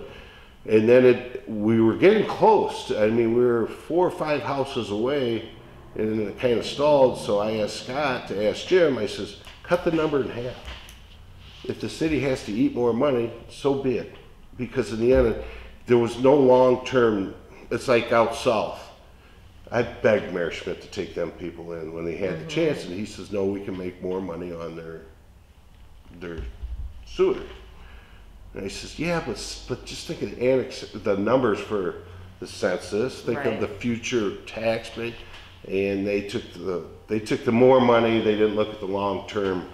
And then we were getting close. I mean, we were 4 or 5 houses away, and then it kind of stalled. So I asked Scott to ask Jim. I says, cut the number in half. If the city has to eat more money, so be it. Because in the end, there was no long-term. It's like out south. I begged Mayor Schmidt to take them people in when they had the chance, and he says, no, we can make more money on their sewer. And I says, yeah, but just think of the numbers for the census. Think of the future tax base, and they took the more money. They didn't look at the long-term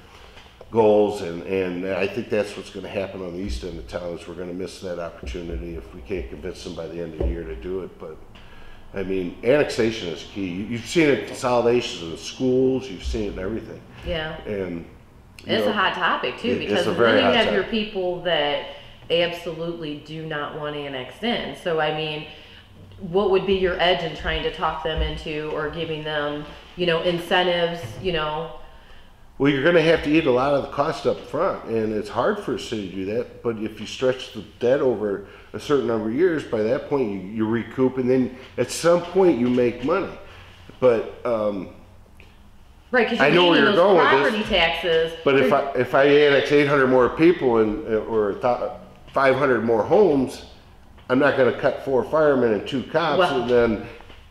goals, and I think that's what's going to happen on the east end of town. Is we're going to miss that opportunity if we can't convince them by the end of the year to do it. But I mean, annexation is key. You've seen it in consolidations in the schools. You've seen it in everything. Yeah. And it's a hot topic too, because then you have your people that absolutely do not want annexed in. So I mean, what would be your edge in trying to talk them into, or giving them, you know, incentives, you know? Well, you're going to have to eat a lot of the cost up front, and it's hard for a city to do that. But if you stretch the debt over a certain number of years, by that point you recoup, and then at some point you make money. But right, because I know where you're going with this. Taxes. But if I annex 800 more people or 500 more homes, I'm not going to cut 4 firemen and 2 cops,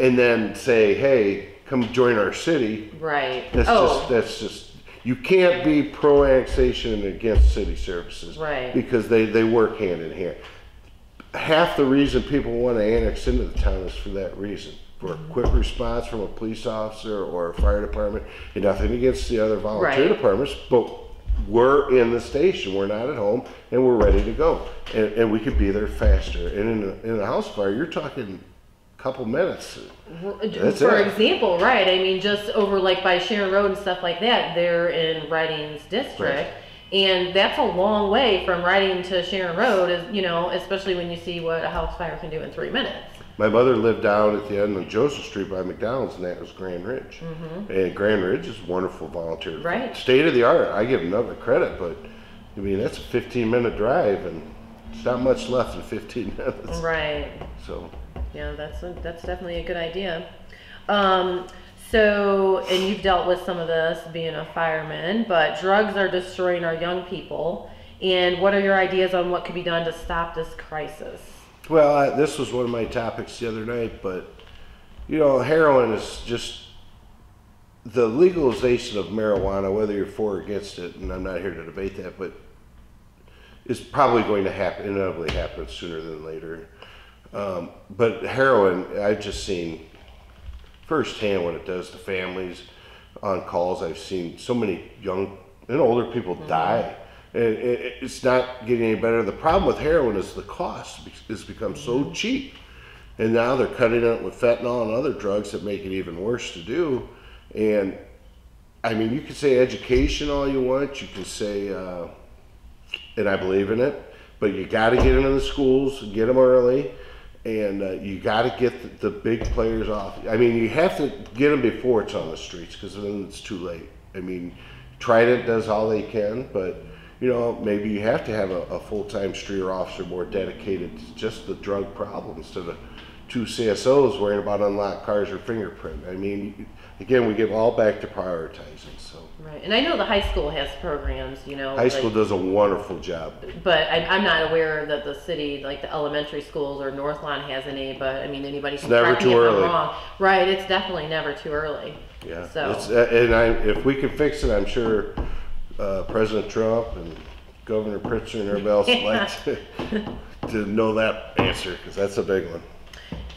and then say, hey, come join our city. Right. That's just. You can't be pro-annexation and against city services, right? Because they work hand in hand. Half the reason people want to annex into the town is for that reason, for a quick response from a police officer or a fire department. And nothing against the other volunteer departments, but we're in the station, we're not at home, and we're ready to go, and we could be there faster. And in a house fire, you're talking couple minutes. For example, right? I mean, just over like by Sharon Road and stuff like that, they're in Reading's district, and that's a long way from Reading to Sharon Road, is, you know, especially when you see what a house fire can do in 3 minutes. My mother lived down at the end of Joseph Street by McDonald's, and that was Grand Ridge. And Grand Ridge is wonderful volunteer. Right. State of the art. I give them credit, but I mean, that's a 15-minute drive, and it's not much left in 15 minutes. Right. So. Yeah, that's definitely a good idea. So, and you've dealt with some of this being a fireman, but drugs are destroying our young people. And what are your ideas on what could be done to stop this crisis? Well, this was one of my topics the other night, but you know, heroin is just the legalization of marijuana, whether you're for or against it, and I'm not here to debate that, but it's probably going to happen, inevitably happen sooner than later. But heroin, I've just seen firsthand what it does to families on calls. I've seen so many young and older people die. And it's not getting any better. The problem with heroin is the cost has become so cheap. And now they're cutting it with fentanyl and other drugs that make it even worse to do. And I mean, you can say education all you want. You can say, and I believe in it, but you got to get into the schools, get them early. And you got to get the big players off. I mean, you have to get them before it's on the streets, because then it's too late. I mean, Trident does all they can, but you know, maybe you have to have a full-time streeter officer more dedicated to just the drug problems, to the 2 CSOs worrying about unlocked cars or fingerprint. I mean, again, we get all back to prioritizing. So. Right, and I know the high school has programs, you know. High school does a wonderful job. But I'm not aware that the city, like the elementary schools or North Lawn has any, but I mean, anybody can correct me if I'm wrong. Right, it's definitely never too early. Yeah, so. If we can fix it, I'm sure President Trump and Governor Pritzker and everybody else would like to know that answer, because that's a big one.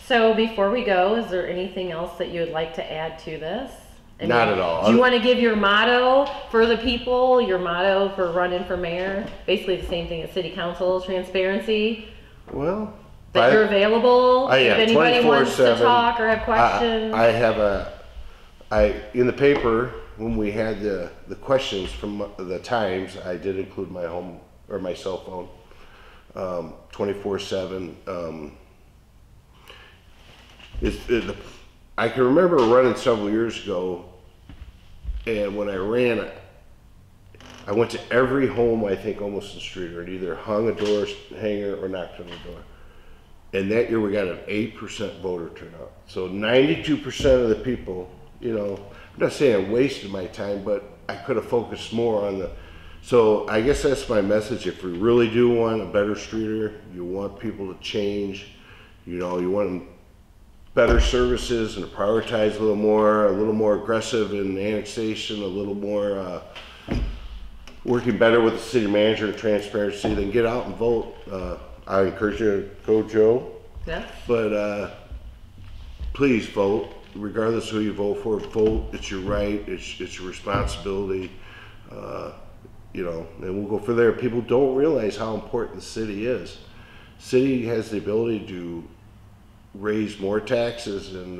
So before we go, is there anything else that you would like to add to this? Not at all. Do you want to give your motto for the people, your motto for running for mayor? Basically the same thing as city council, transparency. Well, that you're available if anybody wants to talk or have questions. In the paper, when we had the questions from the Times, I did include my home or my cell phone, 24/7. I can remember running several years ago, and when I ran, I went to every home, I think almost in Streator, and either hung a door hanger or knocked on the door. And that year we got an 8% voter turnout. So 92% of the people, you know, I'm not saying I wasted my time, but I could have focused more on the, so I guess that's my message. If we really do want a better Streator, you want people to change, you know, you want better services and to prioritize a little more aggressive in annexation, a little more working better with the city manager and transparency, then get out and vote. I encourage you to go, Joe. Yeah. But please vote, regardless of who you vote for. Vote. It's your right. It's your responsibility. You know, and we'll go from there. People don't realize how important the city is. City has the ability to raise more taxes and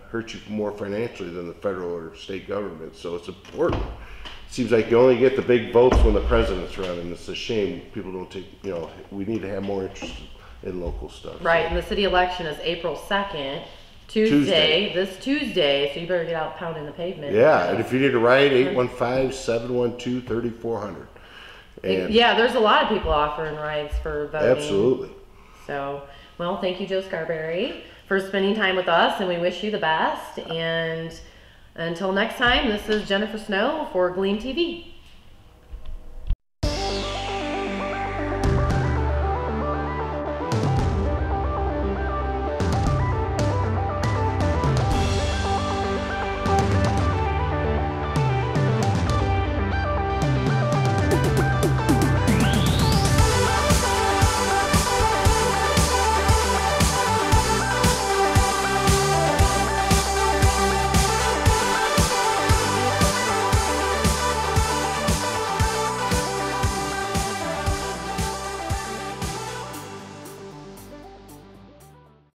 hurt you more financially than the federal or state government. So it's important. It seems like you only get the big votes when the president's running. It's a shame people don't take, you know, we need to have more interest in local stuff. Right, so. And the city election is April 2nd, Tuesday, this Tuesday, so you better get out pounding the pavement. Yeah, and if you need a ride, 815-712-3400. And yeah, there's a lot of people offering rides for voting. Absolutely. So, well, thank you, Joe Scarbeary, for spending time with us, and we wish you the best. And until next time, this is Jennifer Snow for Gleam TV.